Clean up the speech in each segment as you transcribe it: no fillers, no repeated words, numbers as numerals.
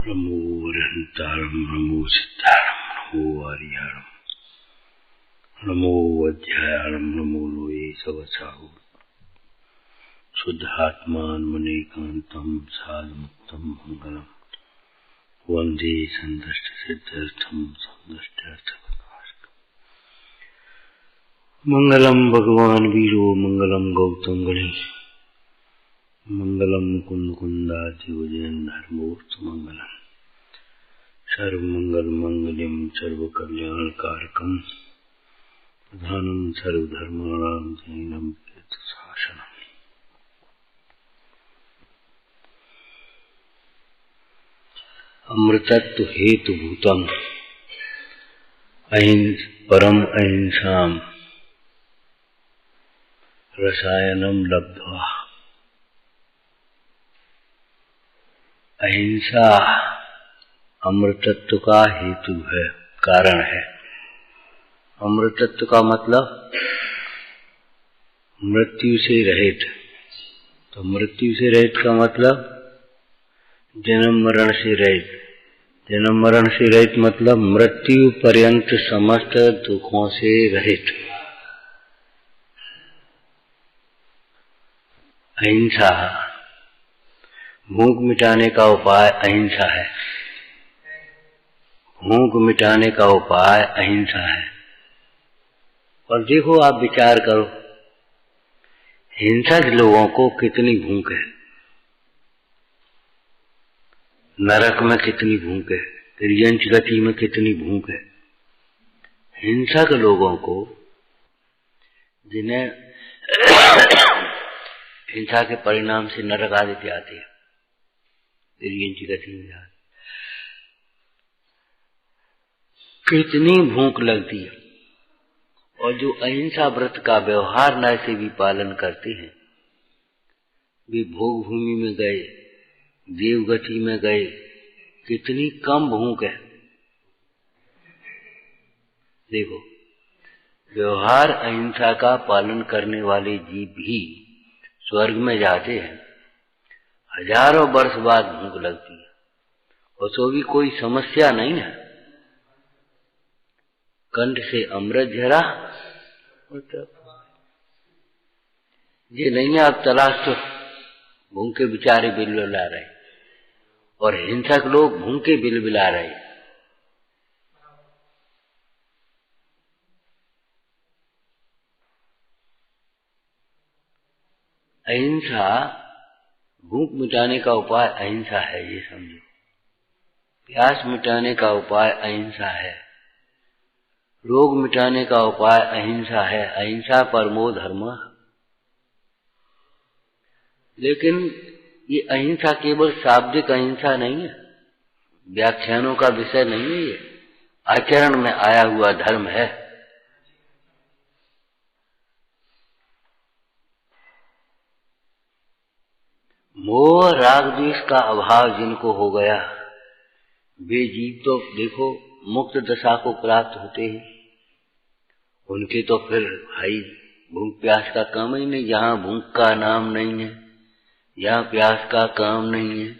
नमो अरहंतारं नमो सिद्धारं नमो आर्यारं नमो अध्यायारं नमो लोये सवसाहु शुद्धात्मानमनेकान्तं साधुमुक्तं मंगलम वंदे संदष्ट सिद्ध्यर्थं संदष्ट्यर्थप्रकाशकम् मंगलम भगवान वीरो मंगलम गौतम गणे मंगलम कुंदकुंदाधिवजयन धर्मोर्थ मंगलम सर्वमंगल मंगलम सर्वकल्याणकारकम प्रधानम सर्वधर्माणां जैनम तीर्थशासनम। अमृतत्व हेतुभूतम परम अहिंसाम रसायनम लब्ध्वा। अहिंसा अमृतत्व का हेतु है, कारण है। अमृतत्व का मतलब मृत्यु से रहित। तो मृत्यु से रहित का मतलब जन्म मरण से रहित। जन्म मरण से रहित मतलब मृत्यु पर्यंत समस्त दुखों से रहित। अहिंसा भूख मिटाने का उपाय अहिंसा है। भूख मिटाने का उपाय अहिंसा है। और देखो, आप विचार करो, हिंसक लोगों को कितनी भूख है, नरक में कितनी भूख है, तिर्यंच गति में कितनी भूख है। हिंसक लोगों को, जिन्हें हिंसा के परिणाम से नरक आदि आते हैं, तिर्यंच गति में जाते, कितनी भूख लगती है। और जो अहिंसा व्रत का व्यवहार न से भी पालन करते हैं, वे भोग भूमि में गए, देवगति में गए, कितनी कम भूख है। देखो, व्यवहार अहिंसा का पालन करने वाले जीव भी स्वर्ग में जाते हैं, हजारों वर्ष बाद भूख लगती है, और तो भी कोई समस्या नहीं है। कंठ से अमृत झरा, ये नहीं आप तलाश तो भूखे बेचारे बिलबिला रहे, और हिंसक लोग भूखे बिलबिला रहे। अहिंसा भूख मिटाने का उपाय अहिंसा है, ये समझो। प्यास मिटाने का उपाय अहिंसा है। रोग मिटाने का उपाय अहिंसा है। अहिंसा परमो धर्म। लेकिन ये अहिंसा केवल शाब्दिक अहिंसा नहीं है, व्याख्यानों का विषय नहीं है, ये आचरण में आया हुआ धर्म है। मोह राग द्वेष का अभाव जिनको हो गया, वे जीव तो देखो मुक्त दशा को प्राप्त होते हैं। उनके तो फिर भाई भूख प्यास का काम ही नहीं। जहाँ भूख का नाम नहीं है, यहाँ प्यास का काम नहीं है,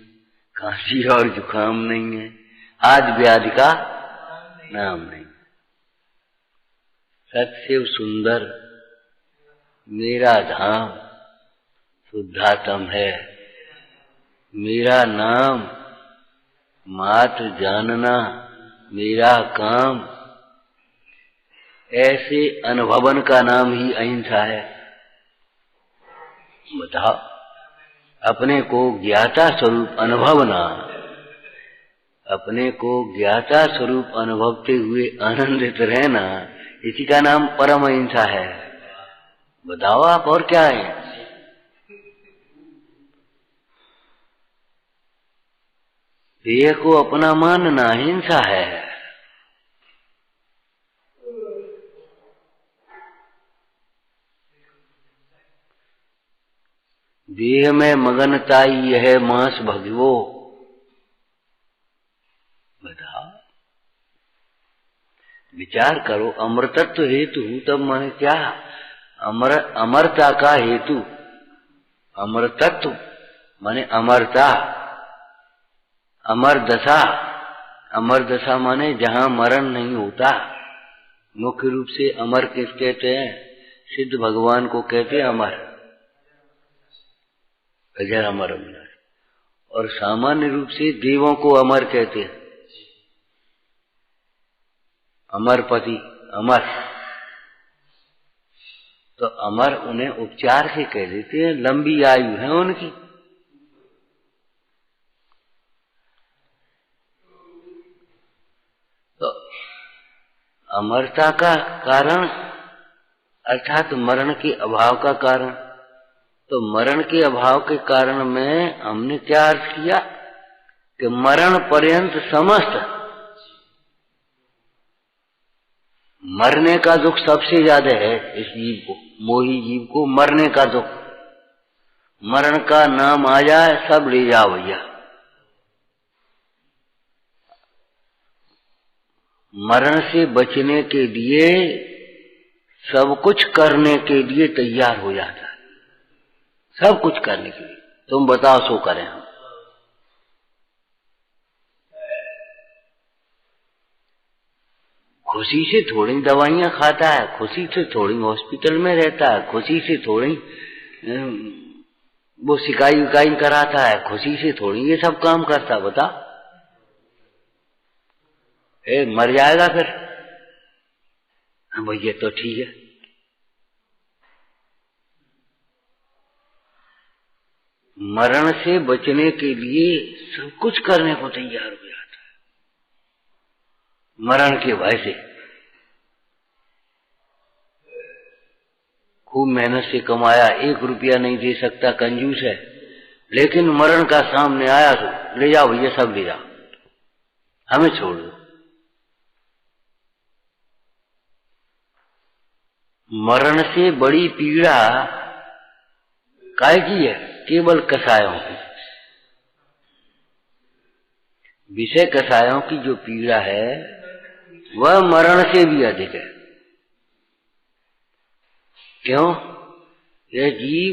खांसी और जुकाम नहीं है, आदि व्याधि का नाम नहीं। सत्य सुंदर मेरा धाम शुद्धात्म है। मेरा नाम मात्र जानना मेरा काम, ऐसे अनुभवन का नाम ही अहिंसा है। बताओ, अपने को ज्ञाता स्वरूप अनुभवना, अपने को ज्ञाता स्वरूप अनुभवते हुए आनंदित रहना, इसी का नाम परम अहिंसा है। बताओ आप, और क्या है? देह को अपना मानना हिंसा है। देह में मगनताई यह मांस भगवो। बताओ, विचार करो। अमृतत्व हेतु तब माने क्या? अमरता का हेतु। अमृतत्व माने अमरता। अमर दशा, अमर दशा माने जहां मरण नहीं होता। मुख्य रूप से अमर किस कहते हैं? सिद्ध भगवान को कहते हैं अमर, अजर अमर अमर। और सामान्य रूप से देवों को अमर कहते हैं, अमरपति, अमर। तो अमर उन्हें उपचार से कह देते हैं, लंबी आयु है उनकी। तो अमरता का कारण अर्थात मरण के अभाव का कारण। तो मरण के अभाव के कारण में हमने क्या अर्थ किया कि मरण पर्यंत समस्त, मरने का दुख सबसे ज्यादा है इस जीव को, मोही जीव को मरने का दुख। मरण का नाम आ जाए सब ले जाओ भैया। मरण से बचने के लिए सब कुछ करने के लिए तैयार हो जाता है, सब कुछ करने के लिए। तुम बताओ सो करें हम। खुशी से थोड़ी दवाइयां खाता है, खुशी से थोड़ी हॉस्पिटल में रहता है, खुशी से थोड़ी वो सिकाई विकाई कराता है, खुशी से थोड़ी ये सब काम करता। बता मर जाएगा फिर। हाँ भैया तो ठीक है। मरण से बचने के लिए सब कुछ करने को तैयार हो जाता है, मरण के भय से। खूब मेहनत से कमाया, 1 रुपया नहीं दे सकता, कंजूस है, लेकिन मरण का सामने आया तो ले जाओ भैया, सब ले जाओ, हमें छोड़ दो। मरण से बड़ी पीड़ा काय की है? केवल कसायों की। विषय कसायों की जो पीड़ा है वह मरण से भी अधिक है। क्यों? यह जीव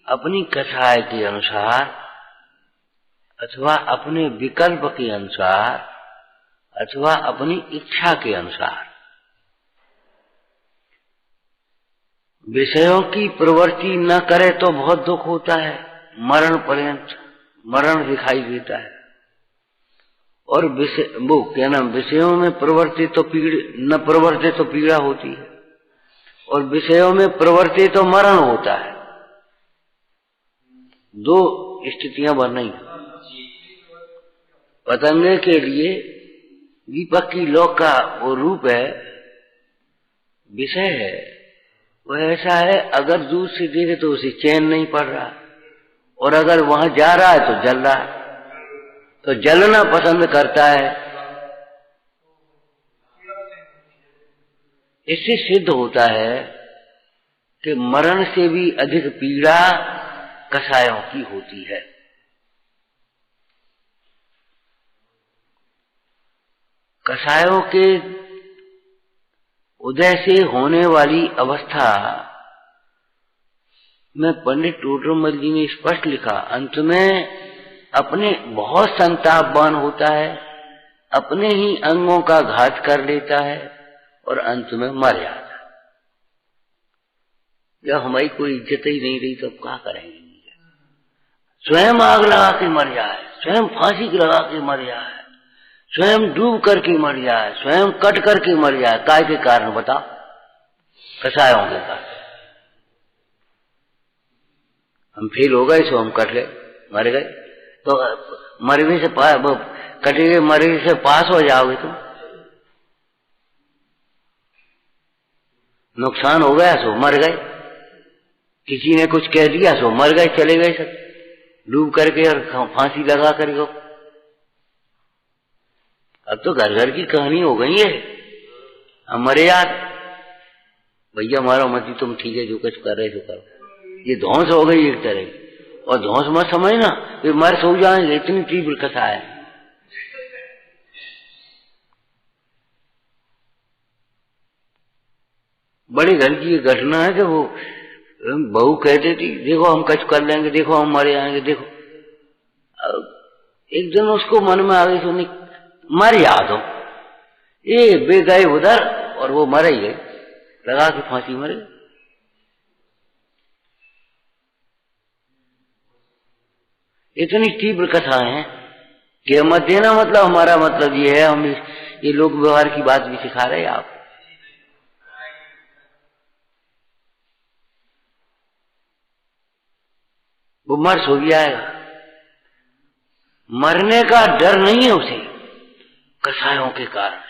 अपनी कसाय के अनुसार अथवा अपने विकल्प के अनुसार अथवा अपनी इच्छा के अनुसार विषयों की प्रवृत्ति न करे तो बहुत दुख होता है। मरण पर्यंत मरण दिखाई देता है। और विषय वो क्या नाम, विषयों में प्रवृत्ति तो न प्रवृत्ति तो पीड़ा होती है, और विषयों में प्रवृत्ति तो मरण होता है। 2 स्थितियां बन रही। पतंगे के लिए दीपक की लौ का वो रूप है, विषय है, वह ऐसा है अगर दूर से देखे तो उसे चैन नहीं पड़ रहा, और अगर वहां जा रहा है तो जल रहा है, तो जलना पसंद करता है। इससे सिद्ध होता है कि मरण से भी अधिक पीड़ा कसायों की होती है। कसायों के उदय से होने वाली अवस्था में पंडित टोडरमल जी ने स्पष्ट लिखा, अंत में अपने बहुत संतापवान होता है, अपने ही अंगों का घात कर लेता है और अंत में मर जाता है। जब हमारी कोई इज्जत ही नहीं रही तो अब क्या करेंगे? स्वयं आग लगा के मर जाए, स्वयं फांसी लगा के मर जाए, स्वयं डूब करके मर जाए, स्वयं कट करके मर जाए। काय के कारण बता? कसायों के कारण। हम फेल हो गए सो हम कट गए, मर गए, तो मरने से कटे गए मरने से पास हो जाओगे तुम। नुकसान हो गया सो मर गए, किसी ने कुछ कह दिया सो मर गए, चले गए सब डूब करके और फांसी लगा करके। अब तो घर घर की कहानी हो गई है। हमारे यार भैया मारो मत, तुम ठीक है जो कुछ कर रहे हो करो। ये धौंस हो गई एक तरह की, और धौंस मत समझना वे मर सो जाएंगे, इतनी तीव्र कथा है। बड़े घर की ये घटना है कि वो बहू कहती थी देखो हम कुछ कर लेंगे, देखो हम मर जाएंगे, देखो एक दिन उसको मन में आ गई, सुनी मर याद हो, ये बे गए उधर और वो मर ही गए, लगा के फांसी मरे। इतनी तीव्र कथाएं हैं कि मत देना, मतलब हमारा मतलब ये है, हम ये लोक व्यवहार की बात भी सिखा रहे हैं आप। वो मर सो भी आएगा, मरने का डर नहीं है उसे कसायों के कारण।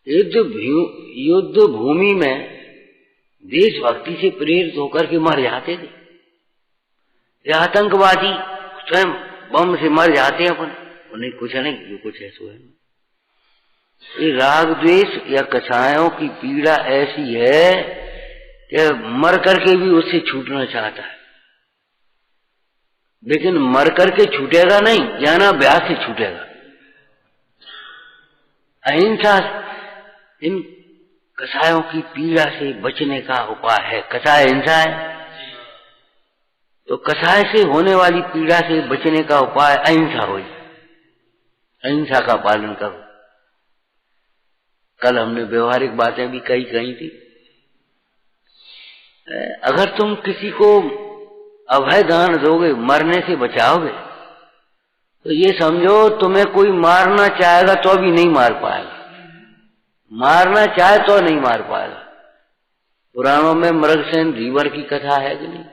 युद्ध भूमि में देशभक्ति से प्रेरित होकर के मर जाते थे, या आतंकवादी स्वयं बम से मर जाते हैं अपन, उन्हें कुछ नहीं, जो कुछ है सो है। ये राग द्वेष या कसायों की पीड़ा ऐसी है कि मर करके भी उससे छूटना चाहता है, लेकिन मर करके छूटेगा नहीं, ज्ञानाभ्यास से छूटेगा। अहिंसा इन कसायों की पीड़ा से बचने का उपाय है। कसाय हिंसा है, तो कसाय से होने वाली पीड़ा से बचने का उपाय अहिंसा हो, अहिंसा का पालन करो। कल हमने व्यवहारिक बातें भी कही थी। अगर तुम किसी को अभय दान दोगे, मरने से बचाओगे, तो ये समझो तुम्हें कोई मारना चाहेगा तो भी नहीं मार पाएगा, मारना चाहे तो नहीं मार पाएगा। पुराणों में मृगसेन रीवर की कथा है कि नहीं?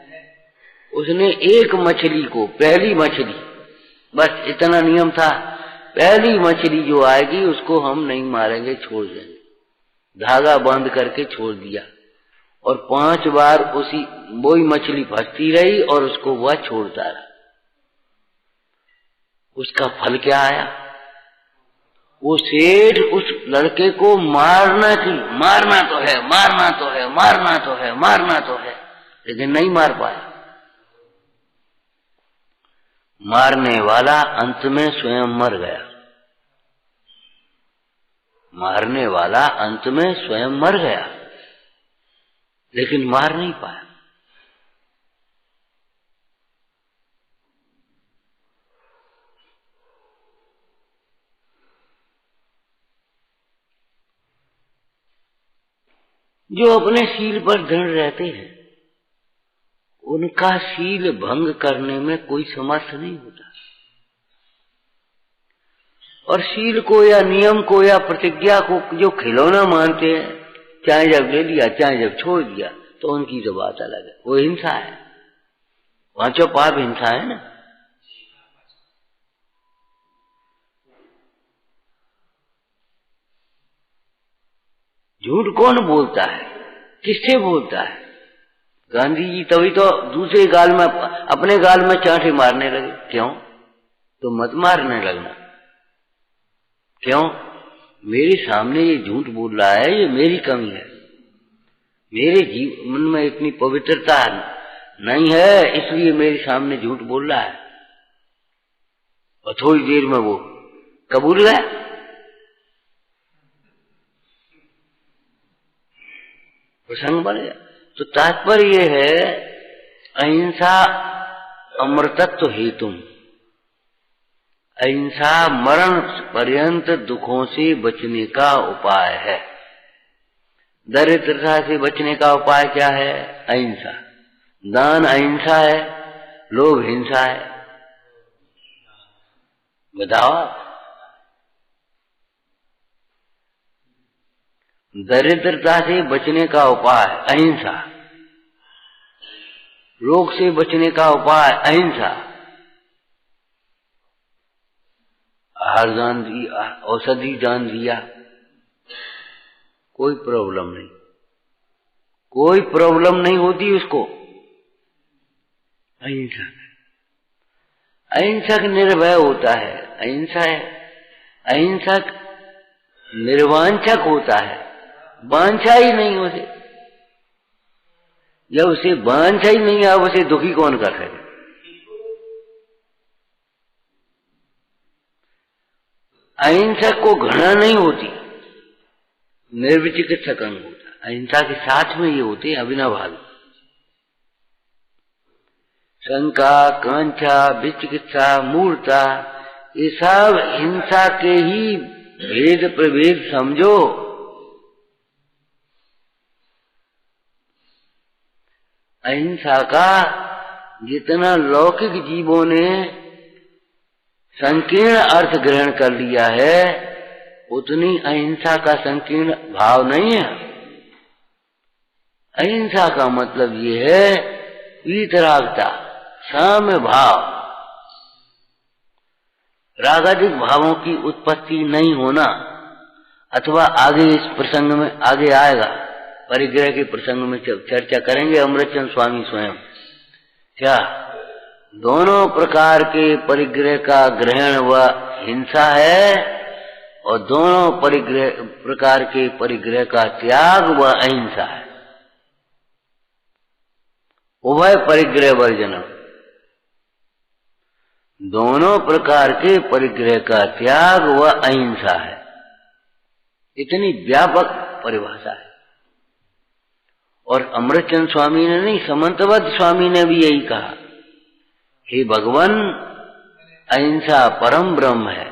उसने एक मछली को, पहली मछली, बस इतना नियम था, पहली मछली जो आएगी उसको हम नहीं मारेंगे, छोड़ देंगे, धागा बांध करके छोड़ दिया, और 5 बार उसी वही मछली फंसती रही और उसको वह छोड़ता रहा। उसका फल क्या आया? वो सेठ उस लड़के को मारना तो है, मारना तो है, मारना तो है, मारना तो है, लेकिन नहीं मार पाया। मारने वाला अंत में स्वयं मर गया, मारने वाला अंत में स्वयं मर गया, लेकिन मार नहीं पाया। जो अपने शील पर दृढ़ रहते हैं, उनका शील भंग करने में कोई समर्थ नहीं होता, और शील को या नियम को या प्रतिज्ञा को जो खिलौना मानते हैं, चाहे जब ले लिया चाहे जब छोड़ दिया, तो उनकी तो बात अलग है, वो हिंसा है। 5 पाप हिंसा है ना। झूठ कौन बोलता है, किससे बोलता है? गांधी जी तभी तो दूसरे गाल में, अपने गाल में चांटे मारने लगे। क्यों? तो मत मारने लगना। क्यों? मेरे सामने ये झूठ बोल रहा है, ये मेरी कमी है, मेरे जीवन में इतनी पवित्रता नहीं है, इसलिए मेरे सामने झूठ बोल रहा है। और थोड़ी देर में वो कबूल गया। प्रसंग बन गया। तो तात्पर्य यह है, अहिंसा अमृतत्व हेतु, अहिंसा मरण पर्यंत दुखों से बचने का उपाय है। दरिद्रता से बचने का उपाय क्या है? अहिंसा। दान अहिंसा है, लोभ हिंसा है। बताओ, दरिद्रता से बचने का उपाय अहिंसा, रोग से बचने का उपाय अहिंसा, आहार दान दिया, औषधि दान दिया, कोई प्रॉब्लम नहीं, कोई प्रॉब्लम नहीं होती उसको। अहिंसक, अहिंसक निर्भय होता है। अहिंसक निर्वांछक होता है, वांछा ही नहीं उसे। जब उसे वांछा ही नहीं है, उसे दुखी कौन कर सके? अहिंसक को घृणा नहीं होती, निर्विचिकित्सक अंग होता। अहिंसा के साथ में ये होते हैं अविनाभावी। शंका, कांक्षा, विचिकित्सा, मूर्ता, ये सब हिंसा के ही भेद प्रभेद समझो। अहिंसा का जितना लौकिक जीवों ने संकीर्ण अर्थ ग्रहण कर लिया है, उतनी अहिंसा का संकीर्ण भाव नहीं है। अहिंसा का मतलब ये है वीतरागता, साम्य भाव, रागादिक भावों की उत्पत्ति नहीं होना। अथवा आगे इस प्रसंग में आगे आएगा, परिग्रह के प्रसंग में चर्चा करेंगे अमृतचंद स्वामी स्वयं। क्या दोनों प्रकार के परिग्रह का ग्रहण व हिंसा है और दोनों प्रकार के परिग्रह का त्याग व अहिंसा है। उभय परिग्रह वर्जनम, दोनों प्रकार के परिग्रह का त्याग व अहिंसा है। इतनी व्यापक परिभाषा है। और अमृतचंद स्वामी ने नहीं, समंतवत स्वामी ने भी यही कहा, हे भगवान, अहिंसा परम ब्रह्म है,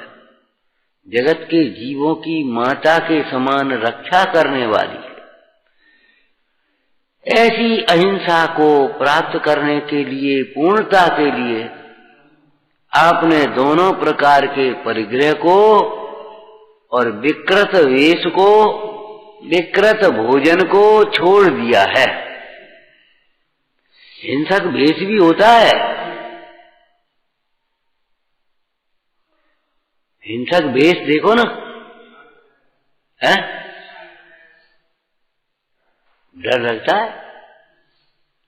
जगत के जीवों की माता के समान रक्षा करने वाली है। ऐसी अहिंसा को प्राप्त करने के लिए, पूर्णता के लिए आपने दोनों प्रकार के परिग्रह को और विकृत वेश को, विकृत भोजन को छोड़ दिया है। हिंसक वेश भी होता है, हिंसक वेश देखो ना, है डर लगता है,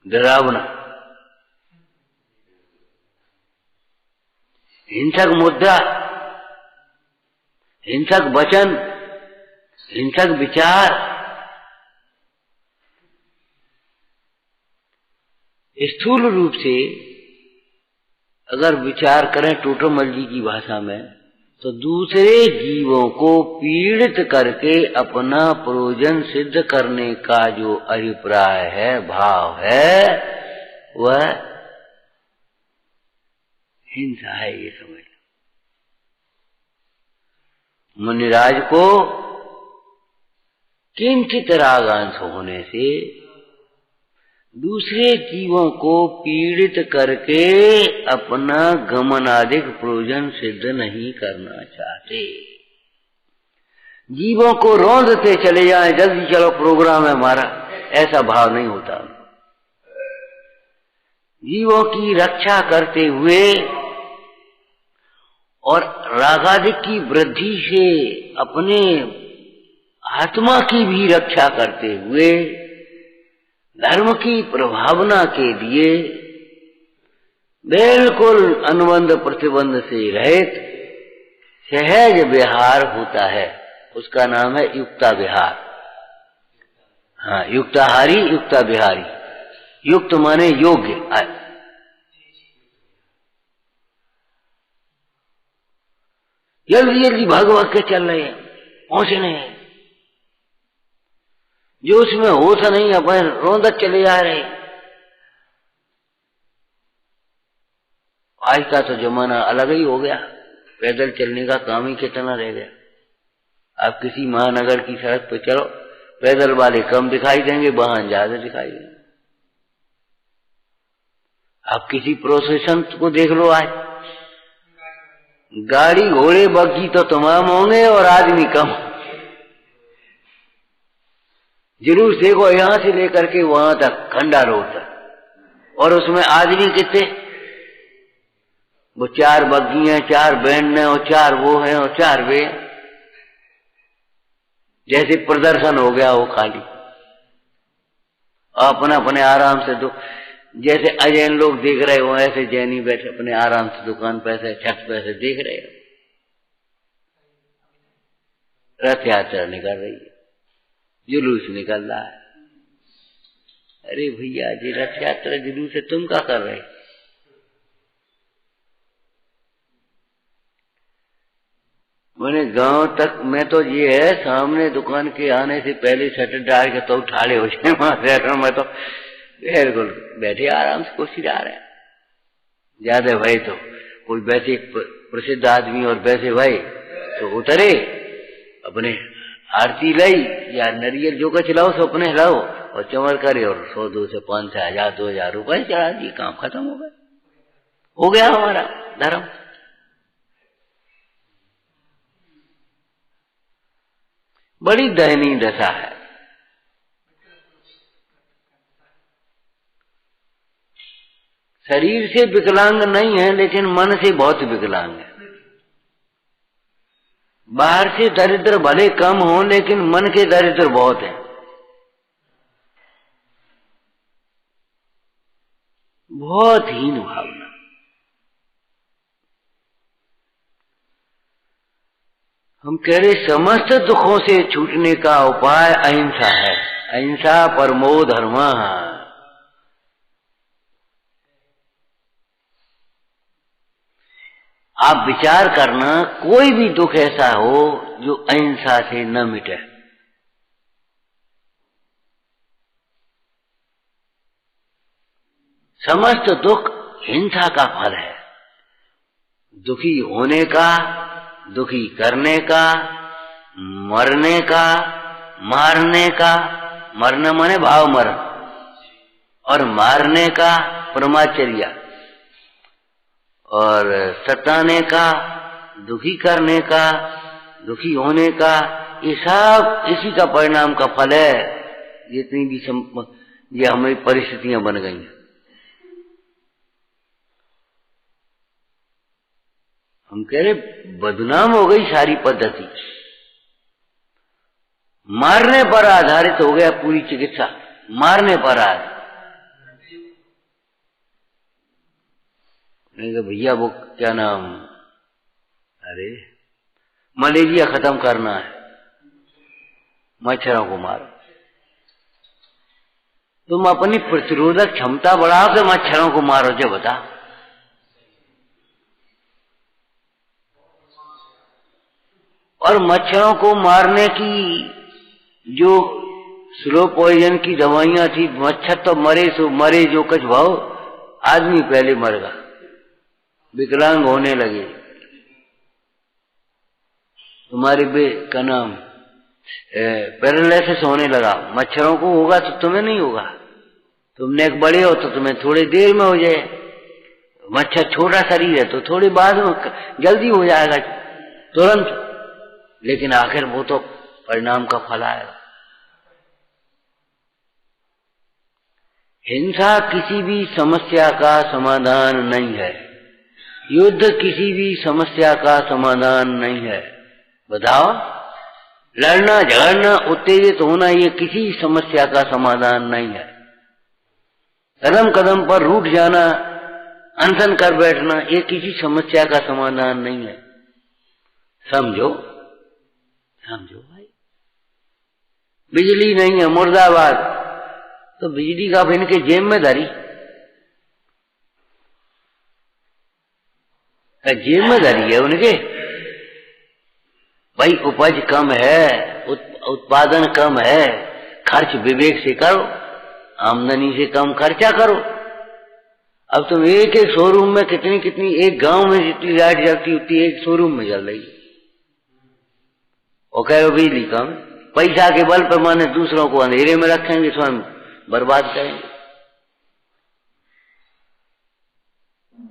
डरावना। हिंसक मुद्रा, हिंसक वचन, हिंसक विचार, स्थूल रूप से अगर विचार करें टोटोमल जी की भाषा में, तो दूसरे जीवों को पीड़ित करके अपना प्रयोजन सिद्ध करने का जो अभिप्राय है, भाव है, वह हिंसा है, ये समझ लो। मुनिराज को किंचित रागांश होने से दूसरे जीवों को पीड़ित करके अपना गमनादिक प्रयोजन सिद्ध नहीं करना चाहते। जीवों को रौंदते चले जाएं, जल्दी चलो प्रोग्राम है हमारा, ऐसा भाव नहीं होता। जीवों की रक्षा करते हुए और रागादिक की वृद्धि से अपने आत्मा की भी रक्षा करते हुए धर्म की प्रभावना के लिए बिल्कुल अनुबंध प्रतिबंध से रहित सहज विहार होता है, उसका नाम है युक्ता विहार। हाँ, युक्ताहारी, युक्ता विहारी। युक्त माने योग्य। जल्दी जल्दी भाग भाग के चल रहे हैं, पहुंचने हैं, जो उसमें होश नहीं, अपन रौंदत चले जा रहे। आज का तो जमाना अलग ही हो गया, पैदल चलने का काम ही कितना रह गया। आप किसी महानगर की सड़क पर चलो, पैदल वाले कम दिखाई देंगे, वाहन ज्यादा दिखाई देंगे। आप किसी प्रोसेशन को देख लो, आज गाड़ी घोड़े बग्गी तो तमाम होंगे और आदमी कम। जुलूस देखो यहां से लेकर के वहां तक, खंडा रोड तक, और उसमें आदमी कितने? वो 4 बग्गी हैं, 4 बैंड हैं, और 4 वो हैं, और 4 वे। जैसे प्रदर्शन हो गया हो खाली, अपने अपने आराम से दो, जैसे अजैन लोग देख रहे हो, ऐसे जैनी बैठे अपने आराम से दुकान पे ऐसे छत पे ऐसे देख रहे हो। रथ यात्रा निकल रही है, जुलूस निकल रहा है। अरे भैया जी, रथ यात्रा जुलूस है, तुम क्या कर रहे? मैंने गांव तक में तो ये है, सामने दुकान के आने से पहले शटर डाल के तो ठाड़े हो जाए, वहां से मैं तो बिल्कुल बैठे आराम से कुर्सी जा रहे हैं। ज्यादा भय तो कोई वैसे प्रसिद्ध आदमी और वैसे भय तो उतरे, अपने आरती लाई या नरियल जो कुछ लाओ सो अपने लाओ और चमर करे और 100, 200, 500, 1000, 2000 रुपए चढ़ा दिए, काम खत्म हो गया। हो गया हमारा धर्म। बड़ी दयनीय दशा है। शरीर से विकलांग नहीं है, लेकिन मन से बहुत विकलांग है। बाहर से दरिद्र भले कम हो, लेकिन मन के दरिद्र बहुत है, बहुत हीन भावना। हम कह रहे समस्त दुखों से छूटने का उपाय अहिंसा है। अहिंसा परमो धर्मः। आप विचार करना, कोई भी दुख ऐसा हो जो अहिंसा से न मिटे। समस्त दुख हिंसा का फल है। दुखी होने का, दुखी करने का, मरने का, मारने का, मरना माने भाव मरण, और मारने का परमाचर्या, और सताने का, दुखी करने का, दुखी होने का, ये सब इसी का परिणाम का फल है। जितनी भी ये हमारी परिस्थितियां बन गई हैं, हम कह रहे बदनाम हो गई सारी पद्धति। मारने पर आधारित हो गया पूरी चिकित्सा, मारने पर आधारित। भैया वो क्या नाम, अरे मलेरिया खत्म करना है, मच्छरों को मारो। तुम अपनी प्रतिरोधक क्षमता बढ़ाओ कि मच्छरों को मारो? जो बता, और मच्छरों को मारने की जो स्लो पॉइजन की दवाइयां थी, मच्छर तो मरे सो मरे, जो कुछ भाव, आदमी पहले मरेगा, विकलांग होने लगे। तुम्हारे का नाम पैरालिसिस होने लगा, मच्छरों को होगा तो तुम्हें नहीं होगा। तुमने एक बड़े हो तो तुम्हें थोड़ी देर में हो जाए, मच्छर छोटा शरीर है तो थोड़ी बाद में जल्दी हो जाएगा, तुरंत, लेकिन आखिर वो तो परिणाम का फल आएगा। हिंसा किसी भी समस्या का समाधान नहीं है, युद्ध किसी भी समस्या का समाधान नहीं है। बताओ, लड़ना झगड़ना उत्तेजित होना ये किसी समस्या का समाधान नहीं है। कदम कदम पर रूठ जाना, अनशन कर बैठना, ये किसी समस्या का समाधान नहीं है। समझो समझो भाई, बिजली नहीं है मुर्दाबाद, तो बिजली का इनके जेब में धरी, जेब में धरी है उनके। भाई उपज कम है, उत्पादन कम है, खर्च विवेक से करो, आमदनी से कम खर्चा करो। अब तुम एक एक शोरूम में कितनी कितनी, एक गांव में जितनी लाइट जलती उतनी एक शोरूम में जल रही है, और कह रहे बिजली कम। पैसा के बल पर माने दूसरों को अंधेरे में रखेंगे, स्वयं बर्बाद करेंगे।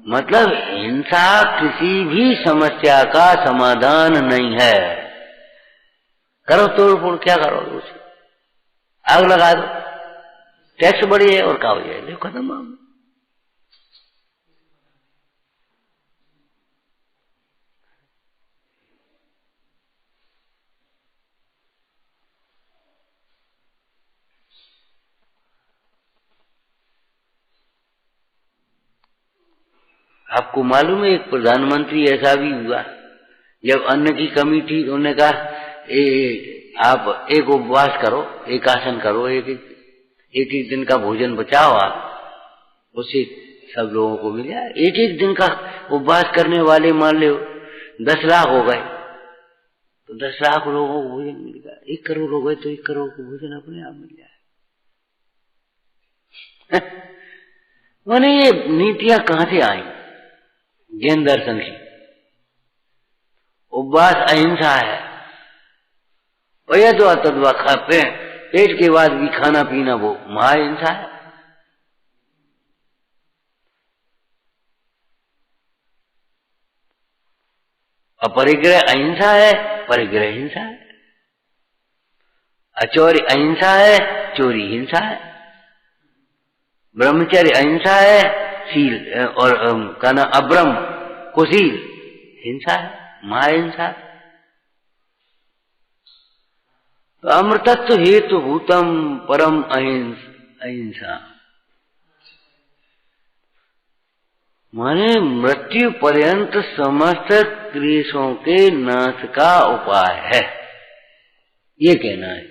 मतलब हिंसा किसी भी समस्या का समाधान नहीं है। करो तोड़फोड़, क्या करोगे उसे? आग लगा दो, टैक्स बढ़ी है और क्या हो जाए, खत्म मामला। आपको मालूम है एक प्रधानमंत्री ऐसा भी हुआ, जब अन्न की कमी थी उन्होंने कहा आप एक उपवास करो, एक आसन करो, एक दिन का भोजन बचाओ आप, उससे सब लोगों को मिल जाए। एक एक दिन का उपवास करने वाले मान लो 10 लाख हो गए, तो 10 लाख लोगों को भोजन मिल गया। 1 करोड़ हो गए तो 1 करोड़ को भोजन अपने आप मिल जाए। मैंने ये नीतियां कहां से आई? जैन दर्शन की। उपवास अहिंसा है। वह तो तत्वा खाते पेट के बाद भी खाना पीना वो महाहिंसा है। अपरिग्रह अहिंसा है, परिग्रह हिंसा है। अचौरी अहिंसा है, चोरी हिंसा है। ब्रह्मचर्य अहिंसा है, शील और कहना अब्रह्म कुशील हिंसा है, महाहिंसा। तो अमृतत्व हेतु भूतम परम अहिंसा माने मृत्यु पर्यंत समस्त क्लेशों के नाश का उपाय है, ये कहना है।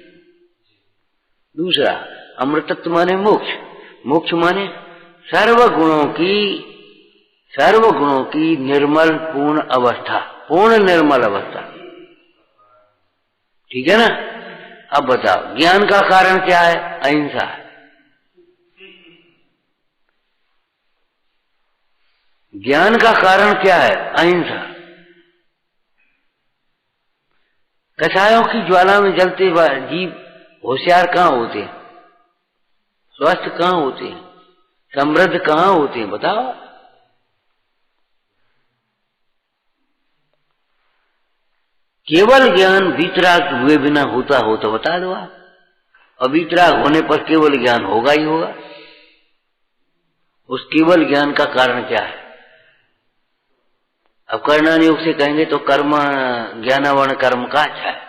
दूसरा अमृतत्व माने मोक्ष, मोक्ष माने सर्व गुणों की निर्मल पूर्ण अवस्था, पूर्ण निर्मल अवस्था। ठीक है ना। अब बताओ ज्ञान का कारण क्या है? अहिंसा है। ज्ञान का कारण क्या है? अहिंसा। कषायों की ज्वाला में जलते जीव होशियार कहाँ होते हैं? स्वस्थ कहाँ होते हैं? समृद्ध कहाँ होते हैं? बताओ। केवल ज्ञान वीतराग हुए बिना होता हो तो बता दो आप। और वीतराग होने पर केवल ज्ञान होगा ही होगा। उस केवल ज्ञान का कारण क्या है? अब कर्णन योग से कहेंगे तो कर्म ज्ञानावर्ण कर्म का क्षय,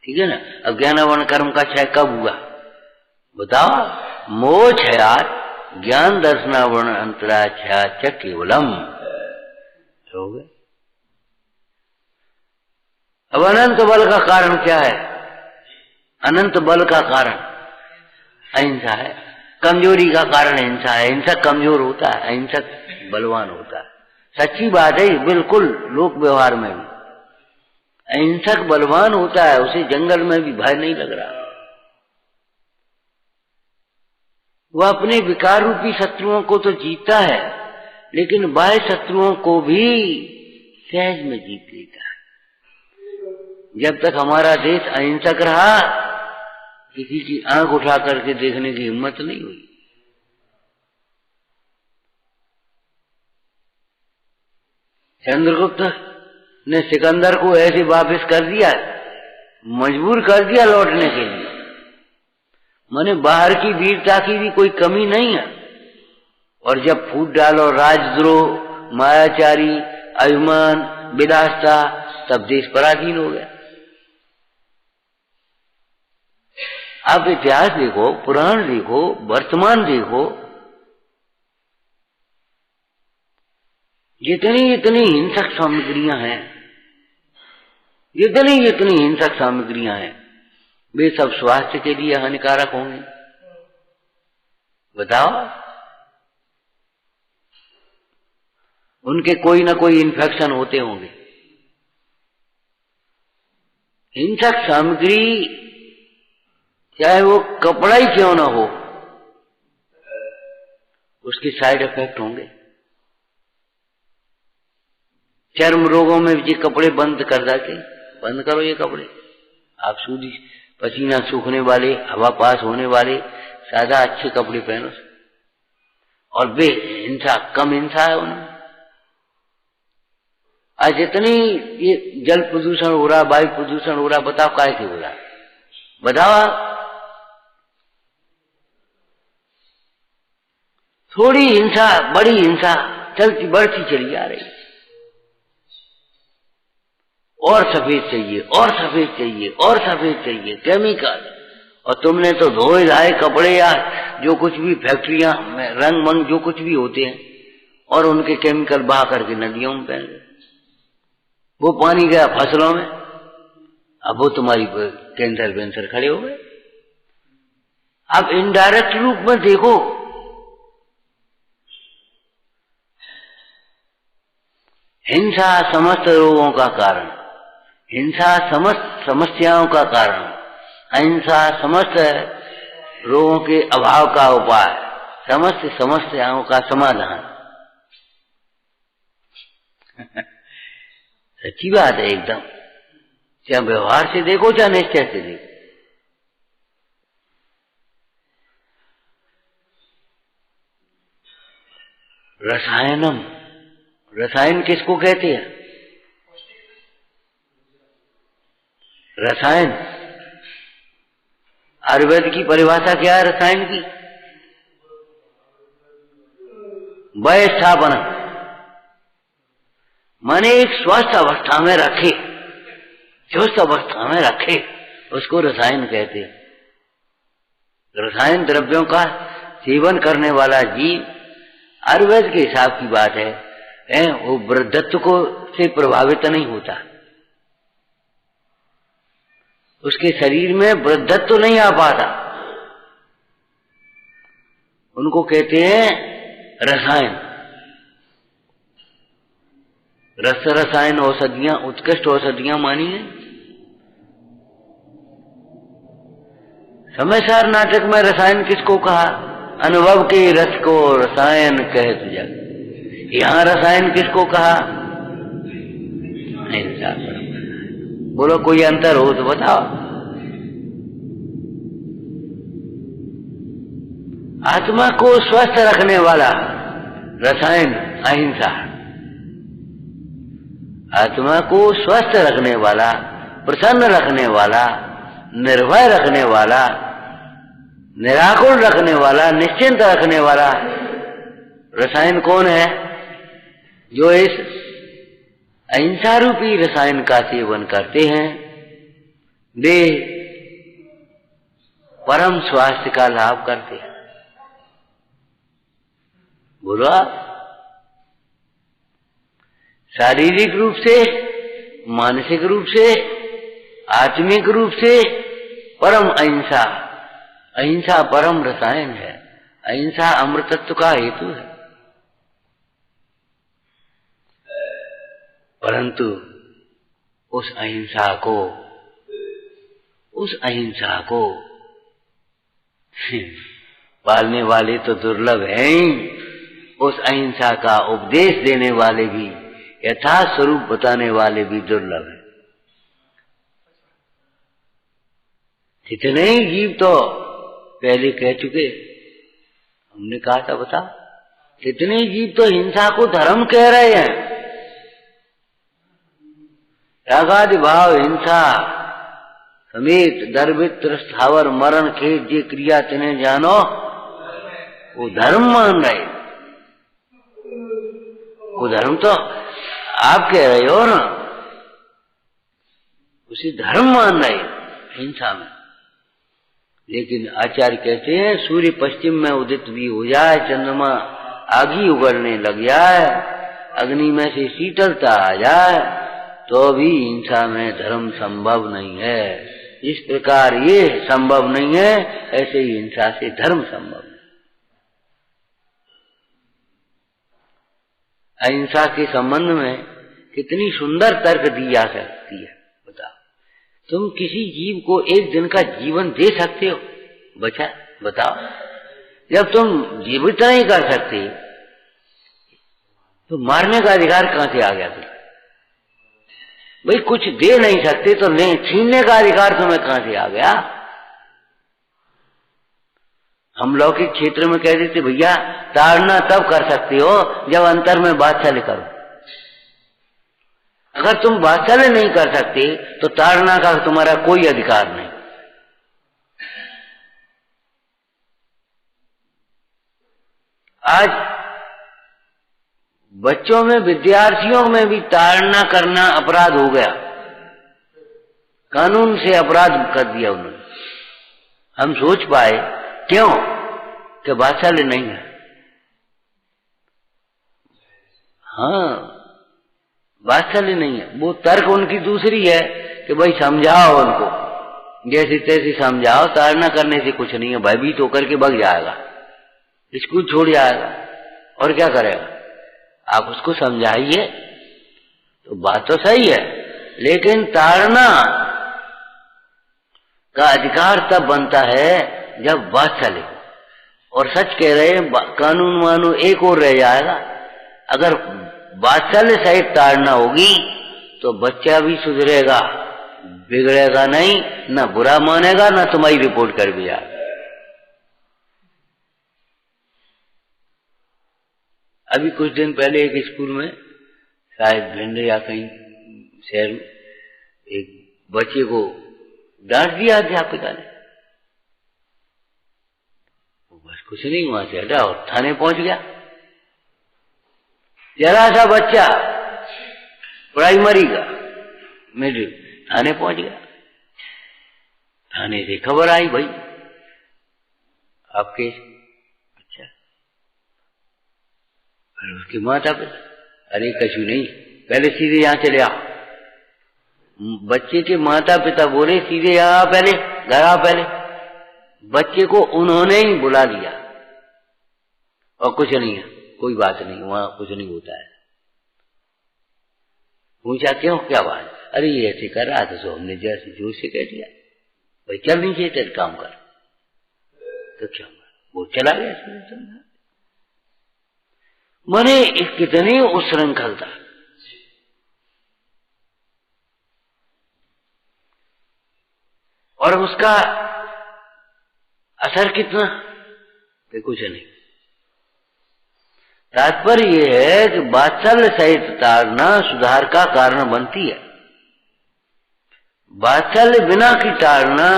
ठीक है ना। अब ज्ञानावर्ण कर्म का क्षय कब हुआ बताओ? मोह क्षयात ज्ञान दर्शनावर्ण अंतरा क्षया च केवलम हो गए। अब अनंत बल का कारण क्या है? अनंत बल का कारण अहिंसा है। कमजोरी का कारण हिंसा है। हिंसक कमजोर होता है, अहिंसक बलवान होता है। सच्ची बात है बिल्कुल। लोक व्यवहार में भी अहिंसक बलवान होता है, उसे जंगल में भी भय नहीं लग रहा। वह अपने विकार रूपी शत्रुओं को तो जीतता है, लेकिन बाह्य शत्रुओं को भी सहज में जीत लेता है। जब तक हमारा देश अहिंसक रहा, किसी की आंख उठा करके देखने की हिम्मत नहीं हुई। चंद्रगुप्त ने सिकंदर को ऐसे वापस कर दिया, मजबूर कर दिया लौटने के लिए। माने बाहर की वीरता की भी कोई कमी नहीं है। और जब फूट डालो राजद्रोह, मायाचारी, अभिमान, विलासता, तब देश पराधीन हो गया। आप इतिहास देखो, पुराण देखो, वर्तमान देखो, जितनी हिंसक सामग्रियां हैं, जितनी हिंसक सामग्रियां हैं, वे सब स्वास्थ्य के लिए हानिकारक होंगे। बताओ। उनके कोई ना कोई इन्फेक्शन होते होंगे। हिंसक सामग्री चाहे वो कपड़ा ही क्यों ना हो, उसके साइड इफेक्ट होंगे। चर्म रोगों में ये कपड़े बंद कर देते, बंद करो ये कपड़े। आप सूदी पसीना सूखने वाले, हवा पास होने वाले सादा अच्छे कपड़े पहनो। और वे हिंसा, कम हिंसा है उनमें। आज जितनी ये जल प्रदूषण हो रहा, वायु प्रदूषण हो रहा, बताओ काय से हो रहा? बताओ आप। थोड़ी हिंसा, बड़ी हिंसा चलती बढ़ती चली जा रही। और सफेद चाहिए, और सफेद चाहिए, और सफेद चाहिए, केमिकल। और तुमने तो धोए धाए कपड़े या जो कुछ भी फैक्ट्रियां में रंग मंग जो कुछ भी होते हैं, और उनके केमिकल बहा करके नदियों में पहन गए। वो पानी गया फसलों में, अब वो तुम्हारी कैंसर वेंसर खड़े हो गए। अब इनडायरेक्ट रूप में देखो, हिंसा समस्त रोगों का कारण, हिंसा समस्त समस्याओं का कारण, अहिंसा समस्त रोगों के अभाव का उपाय, समस्त समस्याओं का समाधान। सच्ची बात है एकदम, चाहे व्यवहार से देखो चाहे निश्चय से देखो। रसायनम, रसायन किसको कहते हैं? रसायन आयुर्वेद की परिभाषा क्या है रसायन की? वय स्थापना, माने एक स्वस्थ अवस्था में रखे, स्वस्थ अवस्था में रखे, उसको रसायन कहते हैं। रसायन द्रव्यों का सेवन करने वाला जीव आयुर्वेद के हिसाब की बात है वो वृद्धत्व को से प्रभावित नहीं होता, उसके शरीर में वृद्धत्व नहीं आ पाता, उनको कहते हैं रसायन। रस रसायन औषधियां, उत्कृष्ट औषधियां मानी है। समयसार नाटक में रसायन किसको कहा? अनुभव के रस को रसायन कहे तुझा। यहां रसायन किसको कहा? अहिंसा। बोलो कोई अंतर हो तो बताओ। आत्मा को स्वस्थ रखने वाला रसायन अहिंसा, आत्मा को स्वस्थ रखने वाला, प्रसन्न रखने वाला, निर्भय रखने वाला, निराकुल रखने वाला, निश्चिंत रखने वाला रसायन कौन है? जो इस अहिंसा रूपी रसायन का सेवन करते हैं वे परम स्वास्थ्य का लाभ करते हैं। बोलो, शारीरिक रूप से, मानसिक रूप से, आत्मिक रूप से परम अहिंसा, अहिंसा परम रसायन है। अहिंसा अमृतत्व का हेतु है। परंतु उस अहिंसा को पालने वाले तो दुर्लभ हैं ही, उस अहिंसा का उपदेश देने वाले भी, यथार्थ स्वरूप बताने वाले भी दुर्लभ हैं। कितने ही जीव तो पहले कह चुके, हमने कहा था बता, कितने ही जीव तो हिंसा को धर्म कह रहे हैं। रागादि भाव हिंसा समेत दर्भित्र स्थावर मरण खेत जे क्रिया तिन्हें जानो, वो धर्म मान रहे। वो धर्म तो आप कह रहे हो ना, उसी धर्म मान रहे हिंसा में। लेकिन आचार्य कहते हैं सूर्य पश्चिम में उदित भी हो जाए, चंद्रमा आगी उगलने लग जाए, अग्नि में से शीतलता आ जाए, तो भी हिंसा में धर्म संभव नहीं है। इस प्रकार ये संभव नहीं है, ऐसे ही हिंसा से धर्म संभव है। अहिंसा के संबंध में कितनी सुंदर तर्क दी जा सकती है, बताओ। तुम किसी जीव को एक दिन का जीवन दे सकते हो? बताओ। जब तुम जीवित नहीं कर सकते तो मारने का अधिकार कहां से आ गया? भाई कुछ दे नहीं सकते तो छीनने का अधिकार तुम्हें कहां से आ गया? हम लौकिक क्षेत्र में कह देते भैया ताड़ना तब कर सकते हो जब अंतर में वात्सल्य करो। अगर तुम वात्सल्य नहीं कर सकते तो ताड़ना का तुम्हारा कोई अधिकार नहीं। आज बच्चों में, विद्यार्थियों में भी ताड़ना करना अपराध हो गया, कानून से अपराध कर दिया उन्होंने। हम सोच पाए क्यों? कि वात्सल्य नहीं है। हाँ, वात्सल्य नहीं है। वो तर्क उनकी दूसरी है कि भाई समझाओ उनको, जैसे तैसे समझाओ, ताड़ना करने से कुछ नहीं है, भयभीत होकर के भाग जाएगा, स्कूल छोड़ जाएगा और क्या करेगा। आप उसको समझाइए तो बात तो सही है, लेकिन ताड़ना का अधिकार तब बनता है जब वात्सल्य। और सच कह रहे हैं, कानून वानू एक और रह जाएगा। अगर वात्सल्य सहित ताड़ना होगी तो बच्चा भी सुधरेगा, बिगड़ेगा नहीं, न बुरा मानेगा, न तुम्हारी रिपोर्ट कर भी जाएगा। अभी कुछ दिन पहले एक स्कूल में, शायद भिंड या कहीं शहर में, एक बच्चे को डांट दिया अध्यापिका ने। बस कुछ नहीं, वहां से हटा और थाने पहुंच गया। जरा सा बच्चा प्राइमरी का, मिडिल, थाने पहुंच गया। थाने से खबर आई, भाई आपके अच्छा, और उसके माता पिता, अरे कछु नहीं, पहले सीधे यहां चले आओ। बच्चे के माता पिता बोले सीधे यहाँ पहले, घर आओ पहले। बच्चे को उन्होंने ही बुला लिया और कुछ नहीं है, कोई बात नहीं, वहां कुछ नहीं होता है। पूछा क्यों, क्या बात? अरे ये ऐसे कर रहा था, तो हमने जैसे जोर से कह दिया, भाई चल नीचे, तेरे काम कर। तो क्या वो चला गया। मने कितनी उच्छृंखलता, और उसका असर कितना, कुछ नहीं। तात्पर्य यह है कि वात्सल्य सहित ताड़ना सुधार का कारण बनती है। वात्सल्य बिना की ताड़ना,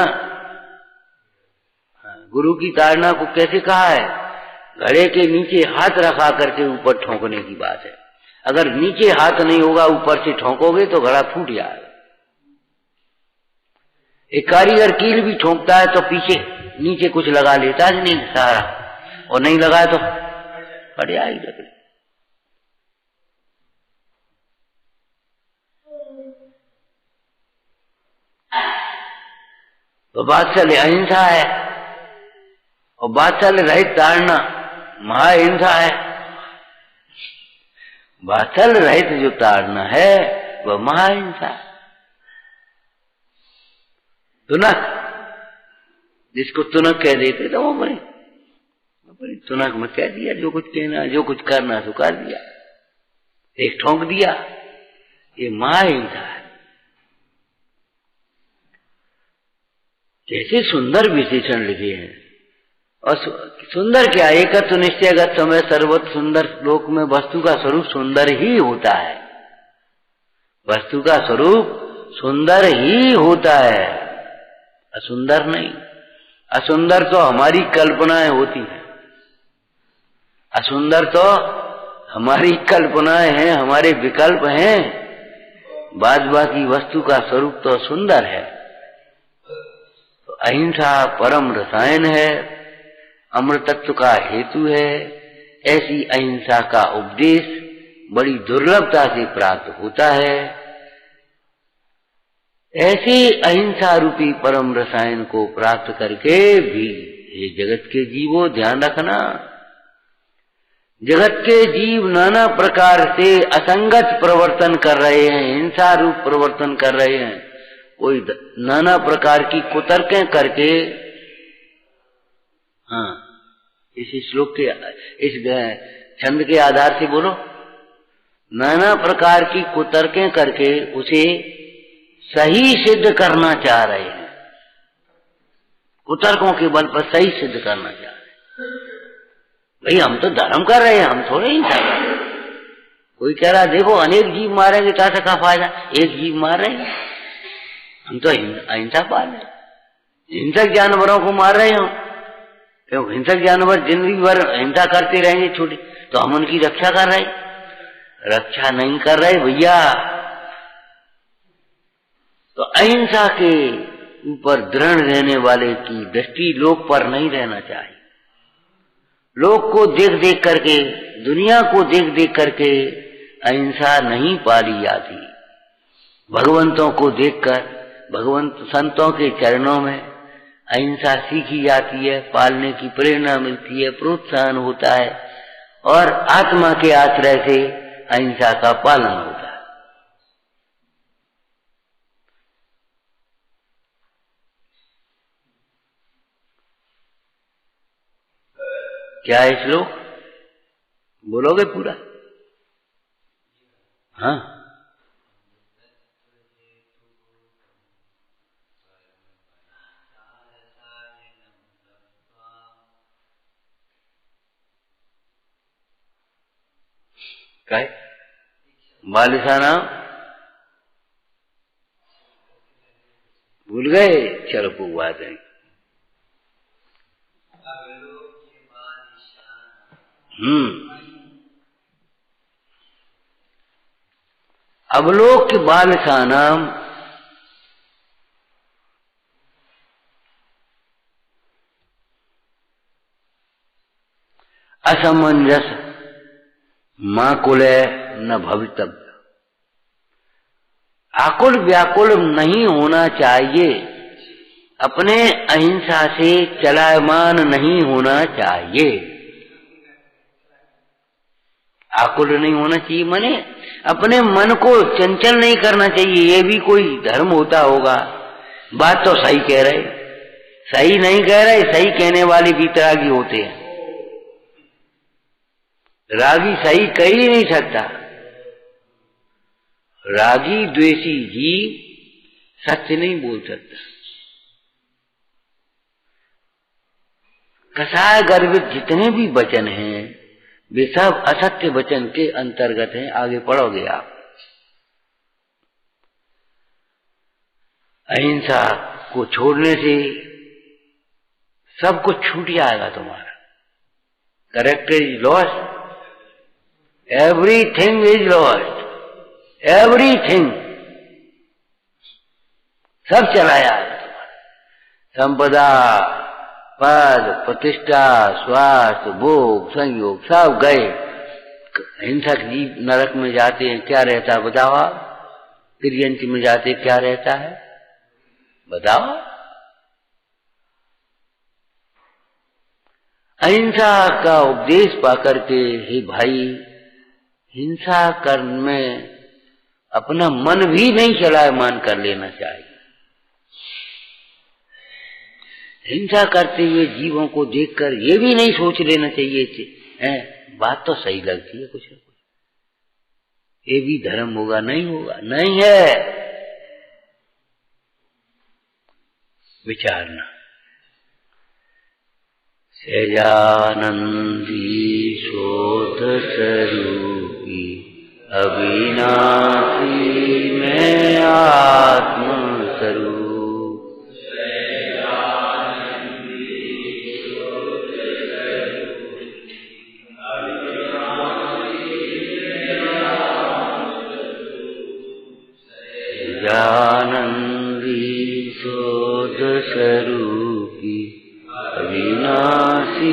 गुरु की ताड़ना को कैसे कहा है? घड़े के नीचे हाथ रखा करके ऊपर ठोंकने की बात है। अगर नीचे हाथ नहीं होगा, ऊपर से ठोंकोगे तो घड़ा फूट जाएगा। एक कारीगर कील भी ठोंकता है तो पीछे नीचे कुछ लगा लेता है, नहीं सारा, और नहीं लगाया तो फट जाएगी लकड़ी। तो वात्सल्य अहिंसा है, और वात्सल्य रहित ताड़ना महाहिंसा है। वात्सल्य रहित जो ताड़ना है वह महाहिंसा है। तुनक, जिसको तुनक कह देते तो वो बड़ी तुनक में कह दिया, जो कुछ कहना, जो कुछ करना तो कर दिया, एक ठोंक दिया, ये महाहिंसा है। कैसे सुंदर विशेषण लिखे हैं। और सुंदर क्या, एकत्व निश्चयगत समय सर्वत्र सुंदर। लोक में वस्तु का स्वरूप सुंदर ही होता है, वस्तु का स्वरूप सुंदर ही होता है, असुंदर नहीं। असुंदर तो हमारी कल्पनाएं होती हैं, असुंदर तो हमारी कल्पनाएं हैं, हमारे विकल्प हैं। बाद बाकी वस्तु का स्वरूप तो सुंदर है। तो अहिंसा परम रसायन है, अमृतत्व का हेतु है। ऐसी अहिंसा का उपदेश बड़ी दुर्लभता से प्राप्त होता है। ऐसे अहिंसा रूपी परम रसायन को प्राप्त करके भी ये जगत के जीवों ध्यान रखना, जगत के जीव नाना प्रकार से असंगत प्रवर्तन कर रहे हैं, हिंसा रूप प्रवर्तन कर रहे हैं। कोई नाना प्रकार की कुतर्कें करके, हाँ, इस श्लोक के, इस छंद के आधार से बोलो, नाना प्रकार की कुतर्कें करके उसे सही सिद्ध करना चाह रहे हैं। कुतर्कों के बल पर सही सिद्ध करना चाह रहे हैं। भाई हम तो धर्म कर रहे हैं, हम थोड़े हिंसा कर रहे हैं। कोई कह रहा देखो अनेक जीव मारेंगे क्या से क्या फायदा, एक जीव मार रहे हैं, हम तो अहिंसा पाल रहे हैं। हिंसक जानवरों को मार रहे हो, क्यों? हिंसक जानवर जिंदगी भर हिंसा करते रहेंगे छोटी, तो हम उनकी रक्षा कर रहे, रक्षा नहीं कर रहे भैया। तो अहिंसा के ऊपर दृढ़ रहने वाले की दृष्टि लोक पर नहीं रहना चाहिए। लोक को देख देख करके, दुनिया को देख देख करके अहिंसा नहीं पाली जाती। भगवंतों को देखकर, भगवंत संतों के चरणों में अहिंसा सीखी जाती है, पालने की प्रेरणा मिलती है, प्रोत्साहन होता है, और आत्मा के आश्रय से अहिंसा का पालन होता है। क्या है श्लोक? बोलोगे पूरा? हाँ, काय बालिशाना भूल गए, चलो कोई बात नहीं। अवलोक बालिशानाम असमंजस माकुल न भवितव्य। आकुल व्याकुल नहीं होना चाहिए, अपने अहिंसा से चलायमान नहीं होना चाहिए। आकुल नहीं होना चाहिए माने अपने मन को चंचल नहीं करना चाहिए। ये भी कोई धर्म होता होगा? बात तो सही कह रहे, सही नहीं कह रहे, सही कहने वाले वीतरागी होते हैं। रागी सही कह ही नहीं सकता। रागी द्वेषी जी सत्य नहीं बोल सकता। कसाय गर्भित जितने भी वचन हैं वे सब असत्य वचन के अंतर्गत हैं। आगे पढ़ोगे आप। अहिंसा को छोड़ने से सब कुछ छूट जाएगा तुम्हारा। Character is lost, everything is lost, everything सब चला जाएगा तुम्हारा। संपदा, पद, प्रतिष्ठा, स्वास्थ्य, भोग, संयोग सब गए। हिंसक जीव नरक में जाते हैं, क्या रहता है बताओ आप? तिर्यंती में जाते क्या रहता है बताओ? अहिंसा का उपदेश पाकर के हे भाई, हिंसा कर्म में अपना मन भी नहीं चलायमान कर लेना चाहिए। हिंसा करते हुए जीवों को देखकर ये भी नहीं सोच लेना चाहिए बात तो सही लगती है कुछ न कुछ, ये भी धर्म होगा। नहीं होगा, नहीं है। विचारना। सहजानंदी शोध स्वरूपी अविनाशी में आत्म स्वरूप। आनंदी शोध स्वरूपी अविनाशी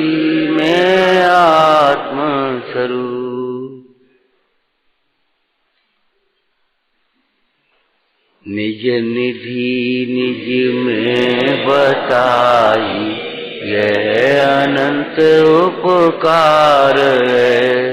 में आत्म स्वरूप। निज निधि निज में बताई, यह अनंत उपकार है।